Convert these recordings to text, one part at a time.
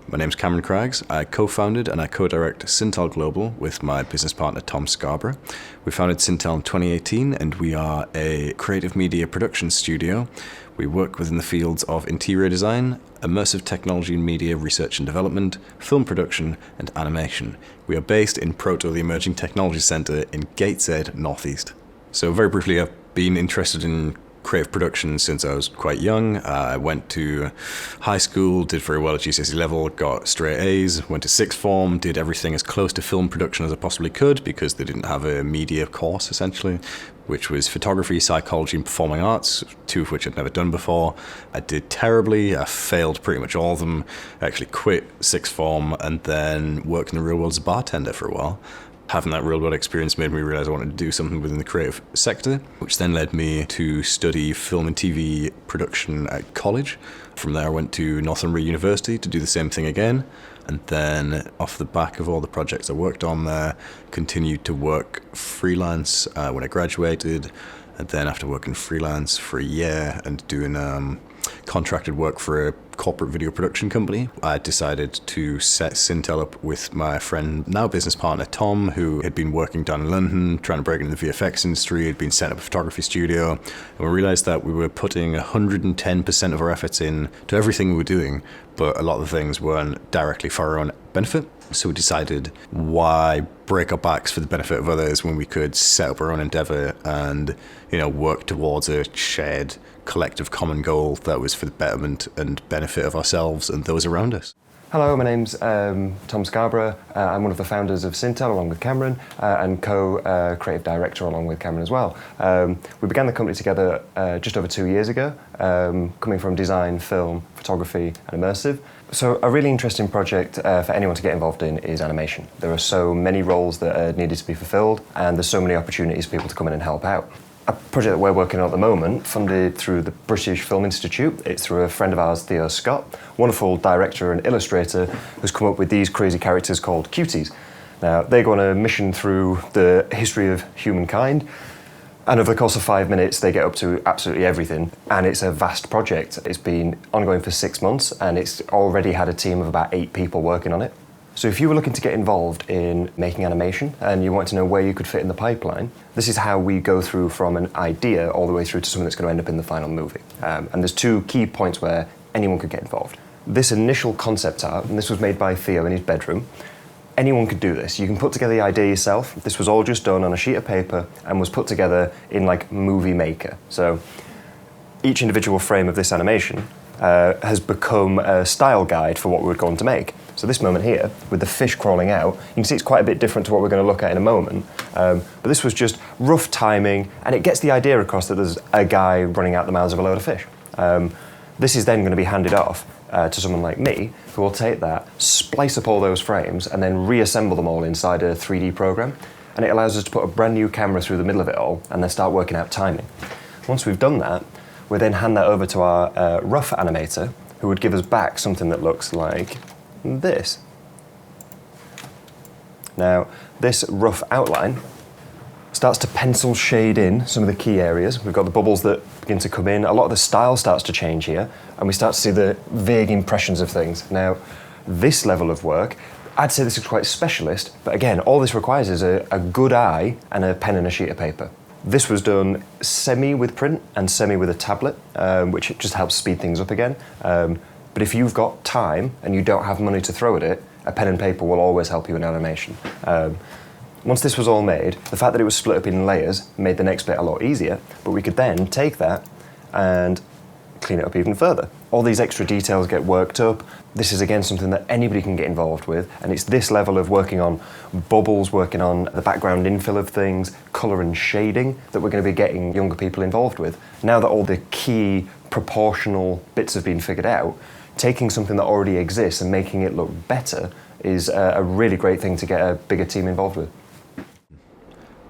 My name's Cameron Craggs. I co-founded and I co-direct Cintel Global with my business partner Tom Scarborough. We founded Cintel in 2018 and we are a creative media production studio. We work within the fields of interior design, immersive technology and media research and development, film production and animation. We are based in Proto, the Emerging Technology Centre in Gateshead, Northeast. So very briefly, I've been interested in creative production since I was quite young. I went to high school, did very well at GCSE level, got straight A's, went to sixth form, did everything as close to film production as I possibly could because they didn't have a media course essentially, which was photography, psychology and performing arts, two of which I'd never done before. I did terribly, I failed pretty much all of them. I actually quit sixth form and then worked in the real world as a bartender for a while. Having that real-world experience made me realise I wanted to do something within the creative sector, which then led me to study film and TV production at college. From there I went to Northumbria University to do the same thing again, and then off the back of all the projects I worked on there, continued to work freelance when I graduated, and then after working freelance for a year and doing contracted work for a corporate video production company, I decided to set Cintel up with my friend, now business partner Tom, who had been working down in London, trying to break into the VFX industry, had been setting up a photography studio, and we realised that we were putting 110% of our efforts in to everything we were doing, but a lot of the things weren't directly for our own benefit. So we decided, why break our backs for the benefit of others when we could set up our own endeavour and, work towards a shared collective common goal that was for the betterment and benefit of ourselves and those around us. Hello, my name's Tom Scarborough. I'm one of the founders of Cintel along with Cameron and co-creative director along with Cameron as well. We began the company together just over 2 years ago, coming from design, film, photography and immersive. So a really interesting project for anyone to get involved in is animation. There are so many roles that are needed to be fulfilled and there's so many opportunities for people to come in and help out. A project that we're working on at the moment, funded through the British Film Institute. It's through a friend of ours, Theo Scott, wonderful director and illustrator who's come up with these crazy characters called cuties. Now, they go on a mission through the history of humankind, and over the course of 5 minutes, they get up to absolutely everything, and it's a vast project. It's been ongoing for 6 months, and it's already had a team of about 8 people working on it. So if you were looking to get involved in making animation and you want to know where you could fit in the pipeline, this is how we go through from an idea all the way through to something that's going to end up in the final movie. And there's 2 key points where anyone could get involved. This initial concept art, and this was made by Theo in his bedroom, anyone could do this. You can put together the idea yourself. This was all just done on a sheet of paper and was put together in like Movie Maker. So each individual frame of this animation has become a style guide for what we were going to make. So this moment here, with the fish crawling out, you can see it's quite a bit different to what we're going to look at in a moment. But this was just rough timing, and it gets the idea across that there's a guy running out the mouths of a load of fish. This is then going to be handed off to someone like me, who will take that, splice up all those frames, and then reassemble them all inside a 3D program. And it allows us to put a brand new camera through the middle of it all, and then start working out timing. Once we've done that, we then hand that over to our rough animator, who would give us back something that looks like this. Now, this rough outline starts to pencil shade in some of the key areas. We've got the bubbles that begin to come in. A lot of the style starts to change here, and we start to see the vague impressions of things. Now, this level of work, I'd say this is quite specialist, but again, all this requires is a good eye and a pen and a sheet of paper. This was done semi with print and semi with a tablet, which just helps speed things up again. But if you've got time and you don't have money to throw at it, a pen and paper will always help you in animation. Once this was all made, the fact that it was split up in layers made the next bit a lot easier, but we could then take that and clean it up even further. All these extra details get worked up. This is again something that anybody can get involved with, and it's this level of working on bubbles, working on the background infill of things, colour and shading that we're going to be getting younger people involved with. Now that all the key proportional bits have been figured out, taking something that already exists and making it look better is a really great thing to get a bigger team involved with.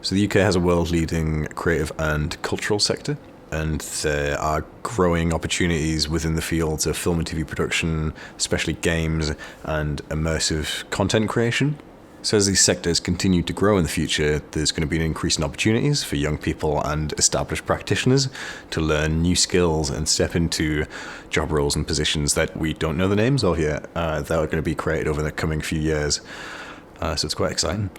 So the UK has a world-leading creative and cultural sector, and there are growing opportunities within the fields of film and TV production, especially games and immersive content creation. So as these sectors continue to grow in the future, there's going to be an increase in opportunities for young people and established practitioners to learn new skills and step into job roles and positions that we don't know the names of yet, that are going to be created over the coming few years. So it's quite exciting.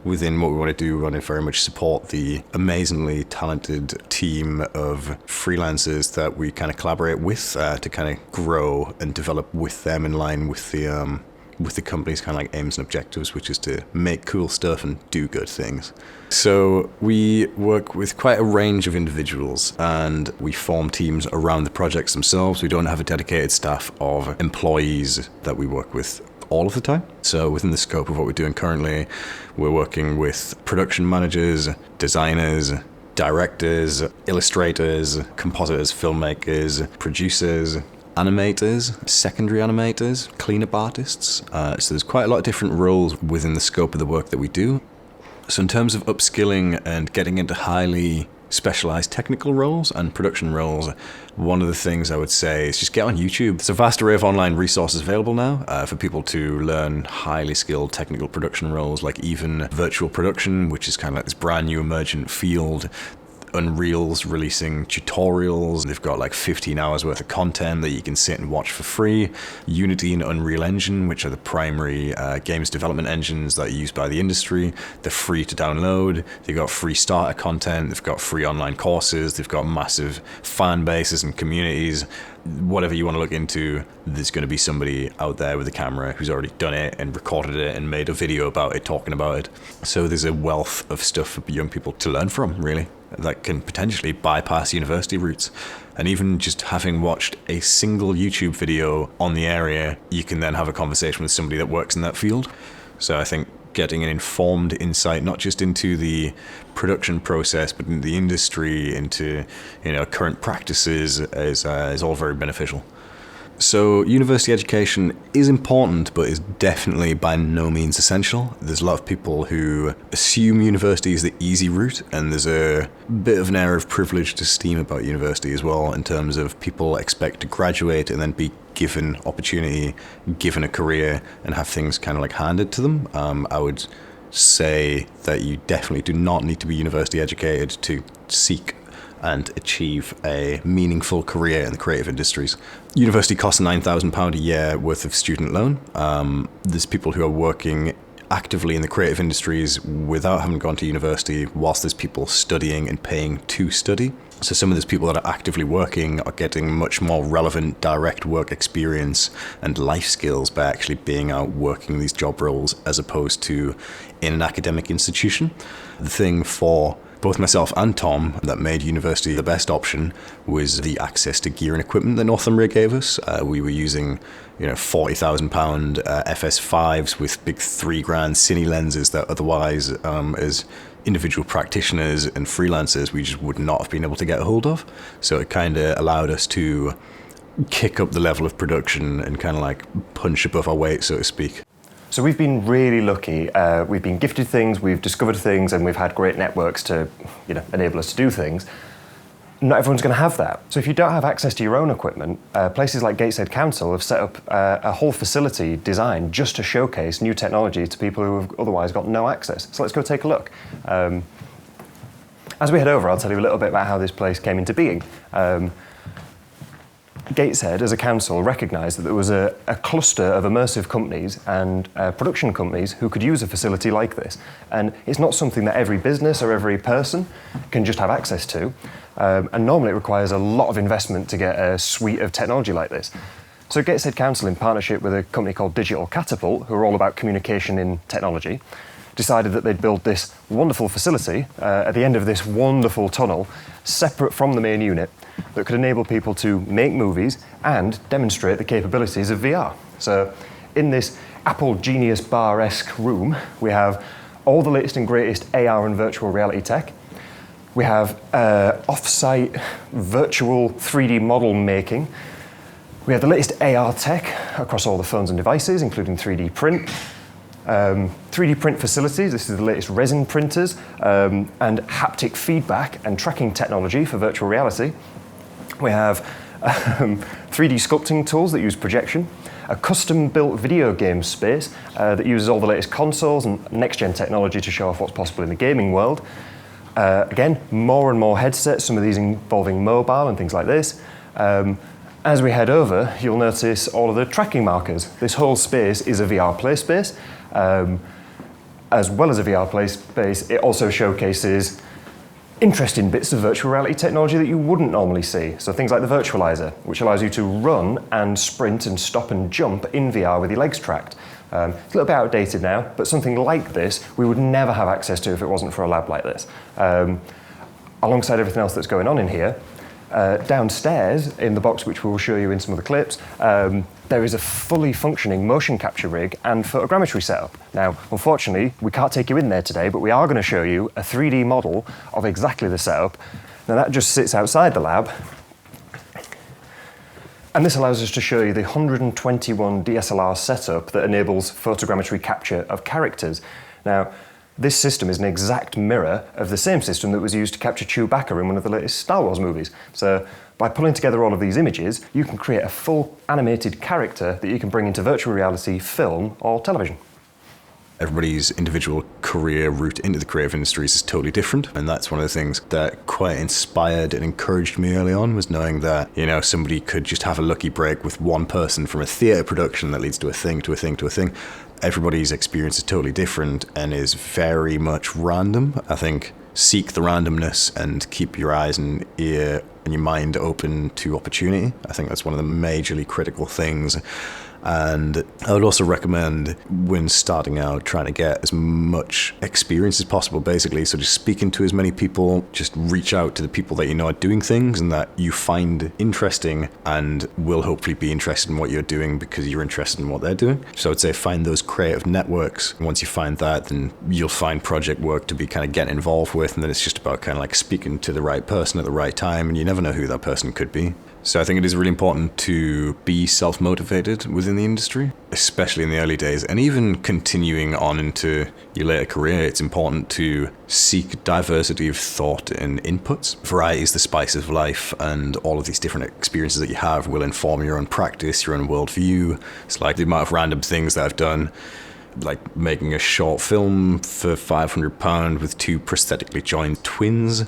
Within what we want to do, we want to very much support the amazingly talented team of freelancers that we kind of collaborate with to kind of grow and develop with them in line with the company's kind of like aims and objectives, which is to make cool stuff and do good things. So we work with quite a range of individuals and we form teams around the projects themselves. We don't have a dedicated staff of employees that we work with all of the time. So within the scope of what we're doing currently, we're working with production managers, designers, directors, illustrators, compositors, filmmakers, producers, animators, secondary animators, cleanup artists. So there's quite a lot of different roles within the scope of the work that we do. So in terms of upskilling and getting into highly specialized technical roles and production roles, one of the things I would say is just get on YouTube. There's a vast array of online resources available now for people to learn highly skilled technical production roles, like even virtual production, which is kind of like this brand new emergent field. Unreal's releasing tutorials. They've got like 15 hours worth of content that you can sit and watch for free. Unity and Unreal Engine, which are the primary games development engines that are used by the industry, they're free to download. They've got free starter content. They've got free online courses. They've got massive fan bases and communities. Whatever you want to look into, there's going to be somebody out there with a camera who's already done it and recorded it and made a video about it, talking about it. So there's a wealth of stuff for young people to learn from, really, that can potentially bypass university routes. And even just having watched a single YouTube video on the area, you can then have a conversation with somebody that works in that field. So I think getting an informed insight, not just into the production process, but into the industry, into current practices, is all very beneficial. So university education is important, but is definitely by no means essential. There's a lot of people who assume university is the easy route, and there's a bit of an air of privileged esteem about university as well, in terms of people expect to graduate and then be given opportunity, given a career, and have things kind of like handed to them. I would say that you definitely do not need to be university educated to seek and achieve a meaningful career in the creative industries. University costs £9,000 a year worth of student loan. There's people who are working actively in the creative industries without having gone to university, whilst there's people studying and paying to study. So some of those people that are actively working are getting much more relevant direct work experience and life skills by actually being out working these job roles as opposed to in an academic institution. The thing for both myself and Tom that made university the best option was the access to gear and equipment that Northumbria gave us. We were using £40,000 FS5s with big $3,000 cine lenses that otherwise as individual practitioners and freelancers we just would not have been able to get a hold of. So it kind of allowed us to kick up the level of production and kind of like punch above our weight, so to speak. So we've been really lucky. We've been gifted things, we've discovered things, and we've had great networks to enable us to do things. Not everyone's going to have that. So if you don't have access to your own equipment, places like Gateshead Council have set up a whole facility designed just to showcase new technology to people who have otherwise got no access. So let's go take a look. As we head over, I'll tell you a little bit about how this place came into being. Gateshead, as a council, recognised that there was a cluster of immersive companies and production companies who could use a facility like this. And it's not something that every business or every person can just have access to. And normally it requires a lot of investment to get a suite of technology like this. So Gateshead Council, in partnership with a company called Digital Catapult, who are all about communication in technology, decided that they'd build this wonderful facility at the end of this wonderful tunnel, separate from the main unit, that could enable people to make movies and demonstrate the capabilities of VR. So in this Apple Genius Bar-esque room, we have all the latest and greatest AR and virtual reality tech. We have off-site virtual 3D model making. We have the latest AR tech across all the phones and devices, including 3D print. 3D print facilities, this is the latest resin printers, and haptic feedback and tracking technology for virtual reality. We have 3D sculpting tools that use projection, a custom-built video game space that uses all the latest consoles and next-gen technology to show off what's possible in the gaming world. Again, more and more headsets, some of these involving mobile and things like this. As we head over, you'll notice all of the tracking markers. This whole space is a VR play space. As well as a VR play space, it also showcases interesting bits of virtual reality technology that you wouldn't normally see. So things like the virtualizer, which allows you to run and sprint and stop and jump in VR with your legs tracked. It's a little bit outdated now, but something like this we would never have access to if it wasn't for a lab like this. Alongside everything else that's going on in here, downstairs in the box, which we'll show you in some of the clips, there is a fully functioning motion capture rig and photogrammetry setup. Now, unfortunately, we can't take you in there today, but we are going to show you a 3D model of exactly the setup. Now, that just sits outside the lab. And this allows us to show you the 121 DSLR setup that enables photogrammetry capture of characters. Now, this system is an exact mirror of the same system that was used to capture Chewbacca in one of the latest Star Wars movies. So by pulling together all of these images, you can create a full animated character that you can bring into virtual reality, film, or television. Everybody's individual career route into the creative industries is totally different, and that's one of the things that quite inspired and encouraged me early on, was knowing that, you know, somebody could just have a lucky break with one person from a theatre production that leads to a thing, to a thing, to a thing. Everybody's experience is totally different and is very much random. I think seek the randomness and keep your eyes and ear and your mind open to opportunity. I think that's one of the majorly critical things. And I would also recommend, when starting out, trying to get as much experience as possible, basically. So just speaking to as many people, just reach out to the people that you know are doing things and that you find interesting and will hopefully be interested in what you're doing because you're interested in what they're doing. So I'd say find those creative networks. Once you find that, then you'll find project work to be kind of getting involved with, and then it's just about kind of like speaking to the right person at the right time, and you never know who that person could be. So I think it is really important to be self-motivated within the industry, especially in the early days, and even continuing on into your later career. It's important to seek diversity of thought and inputs. Variety is the spice of life, and all of these different experiences that you have will inform your own practice, your own worldview. It's like the amount of random things that I've done, like making a short film for £500 with two prosthetically joined twins,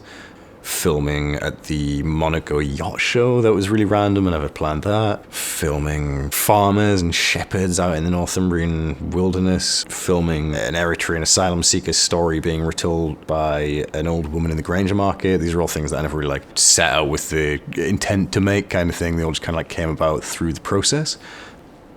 filming at the Monaco Yacht Show that was really random, and I never planned that. Filming farmers and shepherds out in the Northumbrian wilderness. Filming an Eritrean asylum seeker's story being retold by an old woman in the Granger Market. These are all things that I never really like set out with the intent to make kind of thing. They all just kind of like came about through the process.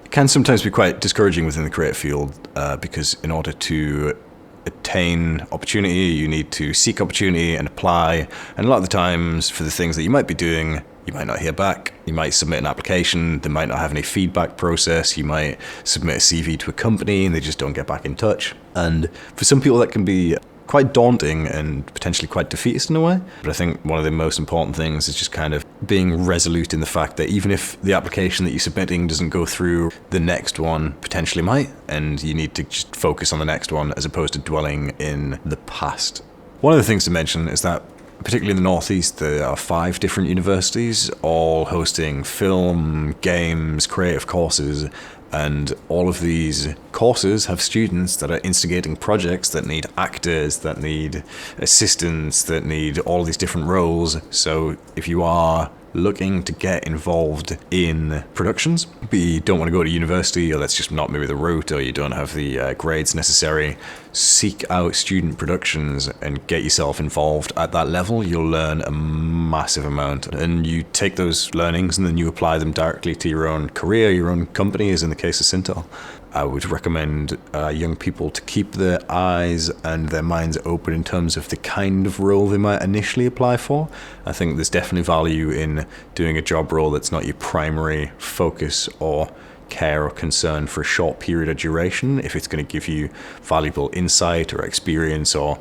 It can sometimes be quite discouraging within the creative field because in order to attain opportunity, you need to seek opportunity and apply. And a lot of the times, for the things that you might be doing, you might not hear back. You might submit an application, they might not have any feedback process. You might submit a CV to a company and they just don't get back in touch. And for some people that can be quite daunting and potentially quite defeatist in a way. But I think one of the most important things is just kind of being resolute in the fact that even if the application that you're submitting doesn't go through, the next one potentially might, and you need to just focus on the next one as opposed to dwelling in the past. One of the things to mention is that particularly in the Northeast, there are 5 different universities all hosting film, games, creative courses. And all of these courses have students that are instigating projects that need actors, that need assistants, that need all these different roles. So if you are looking to get involved in productions, but you don't want to go to university, or that's just not maybe the route, or you don't have the grades necessary, seek out student productions and get yourself involved at that level. You'll learn a massive amount, and you take those learnings and then you apply them directly to your own career, your own company, as in the case of Cintel. I would recommend young people to keep their eyes and their minds open in terms of the kind of role they might initially apply for. I think there's definitely value in doing a job role that's not your primary focus or care or concern for a short period of duration, if it's going to give you valuable insight or experience or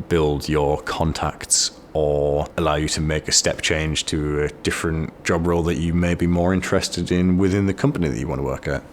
build your contacts or allow you to make a step change to a different job role that you may be more interested in within the company that you want to work at.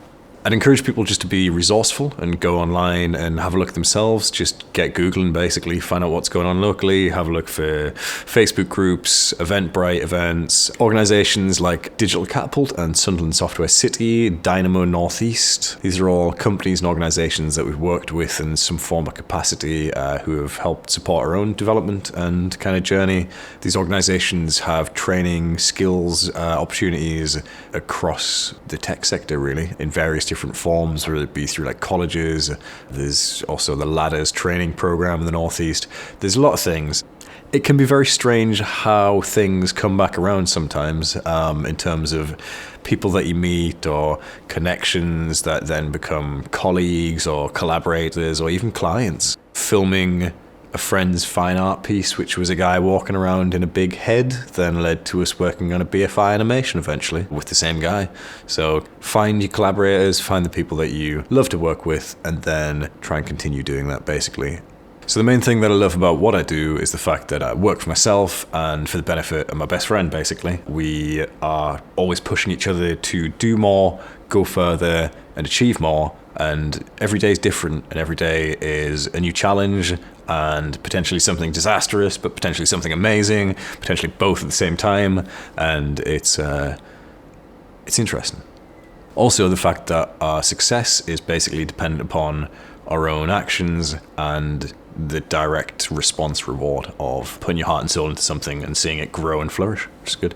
I'd encourage people just to be resourceful and go online and have a look themselves. Just get Googling, basically, find out what's going on locally, have a look for Facebook groups, Eventbrite events, organizations like Digital Catapult and Sunderland Software City, Dynamo Northeast. These are all companies and organizations that we've worked with in some form or capacity who have helped support our own development and kind of journey. These organizations have training, skills, opportunities across the tech sector, really, in various different forms, whether it be through like colleges. There's also the Ladders training program in the Northeast. There's a lot of things. It can be very strange how things come back around sometimes, in terms of people that you meet or connections that then become colleagues or collaborators or even clients. Filming a friend's fine art piece, which was a guy walking around in a big head, then led to us working on a BFI animation eventually with the same guy. So find your collaborators, find the people that you love to work with, and then try and continue doing that, basically. So the main thing that I love about what I do is the fact that I work for myself and for the benefit of my best friend, basically. We are always pushing each other to do more, go further, and achieve more. And every day is different, and every day is a new challenge, and potentially something disastrous, but potentially something amazing, potentially both at the same time, and it's interesting. Also, the fact that our success is basically dependent upon our own actions and the direct response reward of putting your heart and soul into something and seeing it grow and flourish, which is good.